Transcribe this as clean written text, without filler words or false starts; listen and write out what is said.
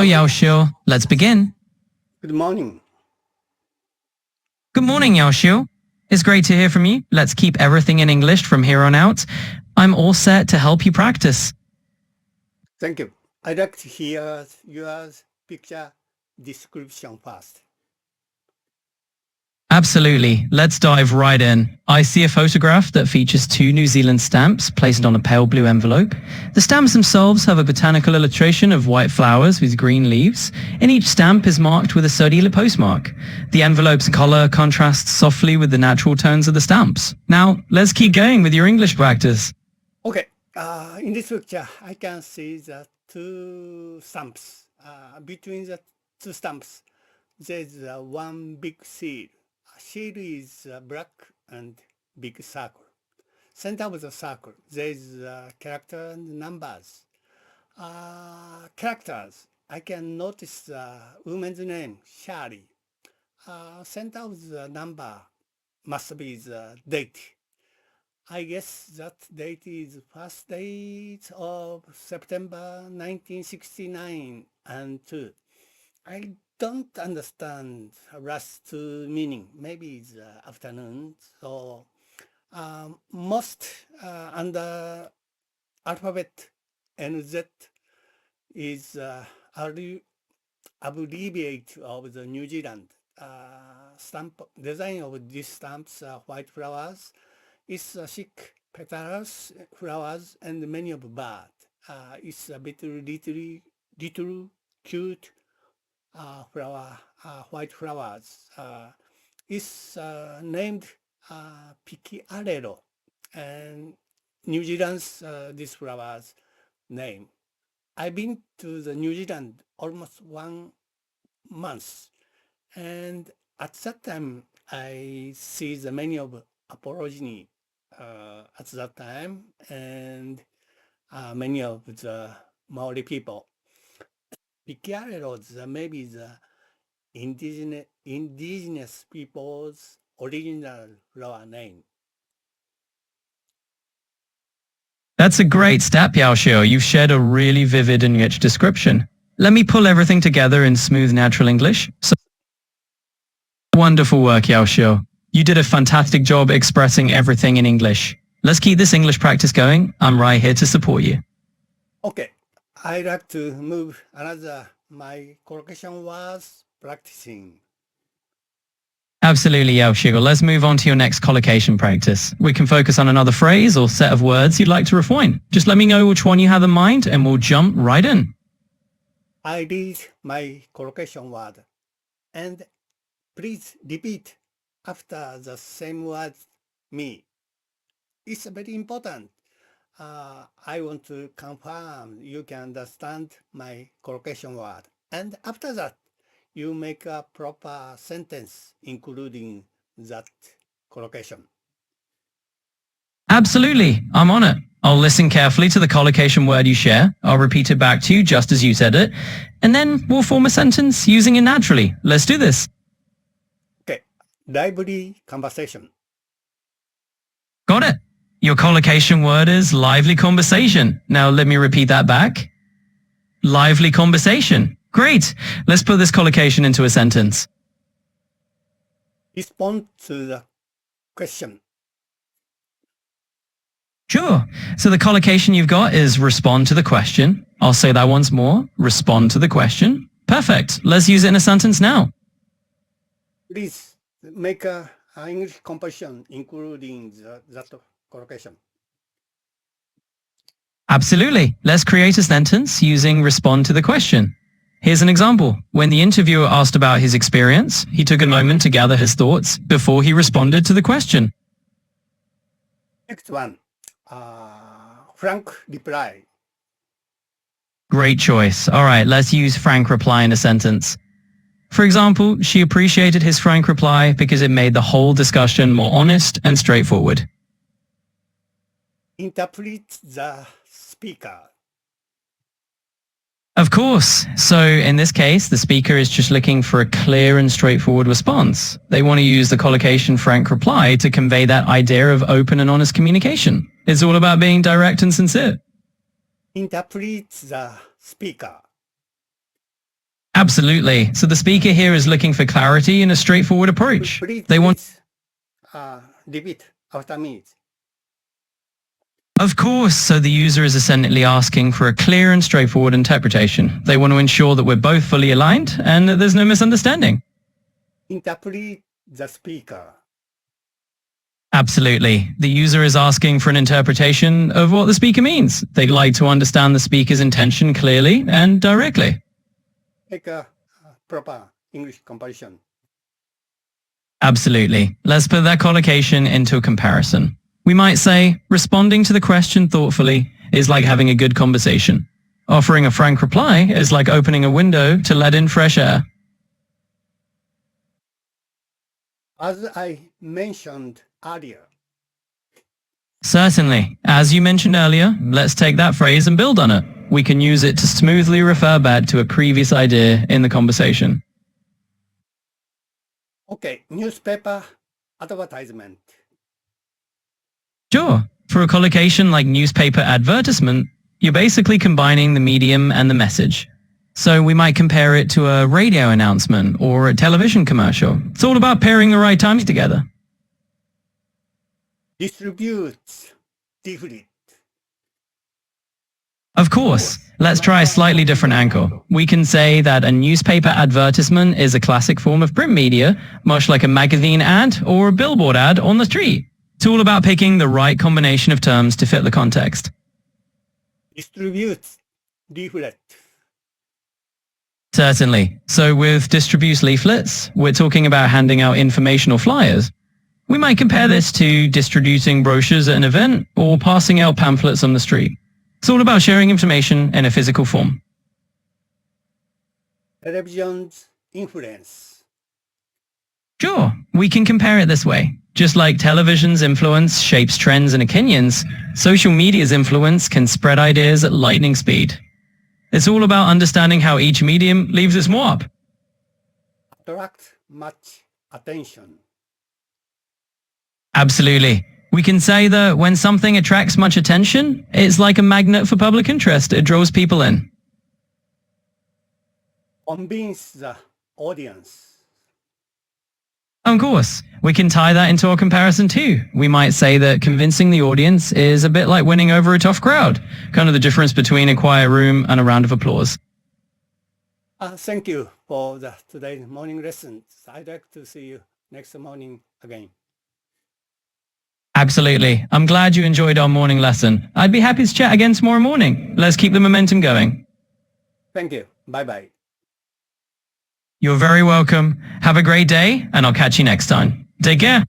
Yaoxiu. Let's begin. Good morning. Good morning, Yaoxiu. It's great to hear from you. Let's keep everything in English from here on out. I'm all set to help you practice. Thank you. I'd like to hear your picture description first. Absolutely. Let's dive right in. I see a photograph that features 2 New Zealand stamps placed on a pale blue envelope. The stamps themselves have a botanical illustration of white flowers with green leaves, and each stamp is marked with a sodalite postmark. The envelope's color contrasts softly with the natural tones of the stamps. Now, let's keep going with your English practice. Okay. In this picture, I can see the 2 stamps. Between the 2 stamps, there's one big seal. Seal is black and big circle. Center of the circle, there's character and numbers. Characters, I can notice the woman's name, Shari. Center of the number must be the date. I guess that date is first date of September 1969 and 2. I don't understand last 2 meaning. Maybe it's afternoon. So most under alphabet NZ is abbreviate of the New Zealand. Stamp design of these stamps are white flowers. It's chic petals, flowers, and many of bird. It's a bit little cute flower, white flowers. It's named Picciarello, and New Zealand's this flower's name. I've been to the New Zealand almost 1 month, and at that time I see the many of Aborigine at that time, and many of the Maori people. Picciarellos maybe the indigenous people's original flower name. That's a great step, Yaoxiu. You've shared a really vivid and rich description. Let me pull everything together in smooth, natural English. Wonderful work, Yaoxiu. You did a fantastic job expressing everything in English. Let's keep this English practice going. I'm right here to support you. Okay. I'd like to move another. My collocation was practicing. Absolutely, Yaoxiu. Let's move on to your next collocation practice. We can focus on another phrase or set of words you'd like to refine. Just let me know which one you have in mind and we'll jump right in. I read my collocation word and please repeat after the same word me. It's very important. I want to confirm you can understand my collocation word. And after that, you make a proper sentence including that collocation. Absolutely. I'm on it. I'll listen carefully to the collocation word you share. I'll repeat it back to you just as you said it. And then we'll form a sentence using it naturally. Let's do this. Okay. Lively conversation. Got it. Your collocation word is lively conversation. Now let me repeat that back. Lively conversation. Great. Let's put this collocation into a sentence. Respond to the question. Sure. So the collocation you've got is respond to the question. I'll say that once more. Respond to the question. Perfect. Let's use it in a sentence now. Please make a English composition including that collocation. Absolutely. Let's create a sentence using respond to the question. Here's an example. When the interviewer asked about his experience, he took a moment to gather his thoughts before he responded to the question. Next one. Frank reply. Great choice. All right, let's use frank reply in a sentence. For example, she appreciated his frank reply because it made the whole discussion more honest and straightforward. Interpret the speaker. Of course. So in this case, the speaker is just looking for a clear and straightforward response. They want to use the collocation frank reply to convey that idea of open and honest communication. It's all about being direct and sincere. Interpret the speaker. Absolutely. So the speaker here is looking for clarity and a straightforward approach. Please, They want... repeat after me. Of course, so the user is essentially asking for a clear and straightforward interpretation. They want to ensure that we're both fully aligned and that there's no misunderstanding. Interpret the speaker. Absolutely. The user is asking for an interpretation of what the speaker means. They'd like to understand the speaker's intention clearly and directly. Make a proper English comparison. Absolutely. Let's put that collocation into a comparison. We might say, responding to the question thoughtfully is like having a good conversation. Offering a frank reply is like opening a window to let in fresh air. As I mentioned earlier, Certainly. As you mentioned earlier, let's take that phrase and build on it. We can use it to smoothly refer back to a previous idea in the conversation. okay, newspaper advertisement. Sure. For a collocation like newspaper advertisement, you're basically combining the medium and the message. So we might compare it to a radio announcement or a television commercial. It's all about pairing the right times together. Distributes different. Of course. Let's try a slightly different angle. We can say that a newspaper advertisement is a classic form of print media, much like a magazine ad or a billboard ad on the street. It's all about picking the right combination of terms to fit the context. Distributes leaflet. Certainly. So with distributes leaflets, we're talking about handing out informational flyers. We might compare this to distributing brochures at an event or passing out pamphlets on the street. It's all about sharing information in a physical form. Television's influence. Sure, we can compare it this way. Just like television's influence shapes trends and opinions, social media's influence can spread ideas at lightning speed. It's all about understanding how each medium leaves its mark. Attract much attention. Absolutely. We can say that when something attracts much attention, it's like a magnet for public interest. It draws people in. Convince the audience. Of course, we can tie that into our comparison too. We might say that convincing the audience is a bit like winning over a tough crowd, kind of the difference between a quiet room and a round of applause. Thank you for today's morning lesson. I'd like to see you next morning again. Absolutely. I'm glad you enjoyed our morning lesson. I'd be happy to chat again tomorrow morning. Let's keep the momentum going. Thank you. Bye-bye. You're very welcome. Have a great day, and I'll catch you next time. Take care.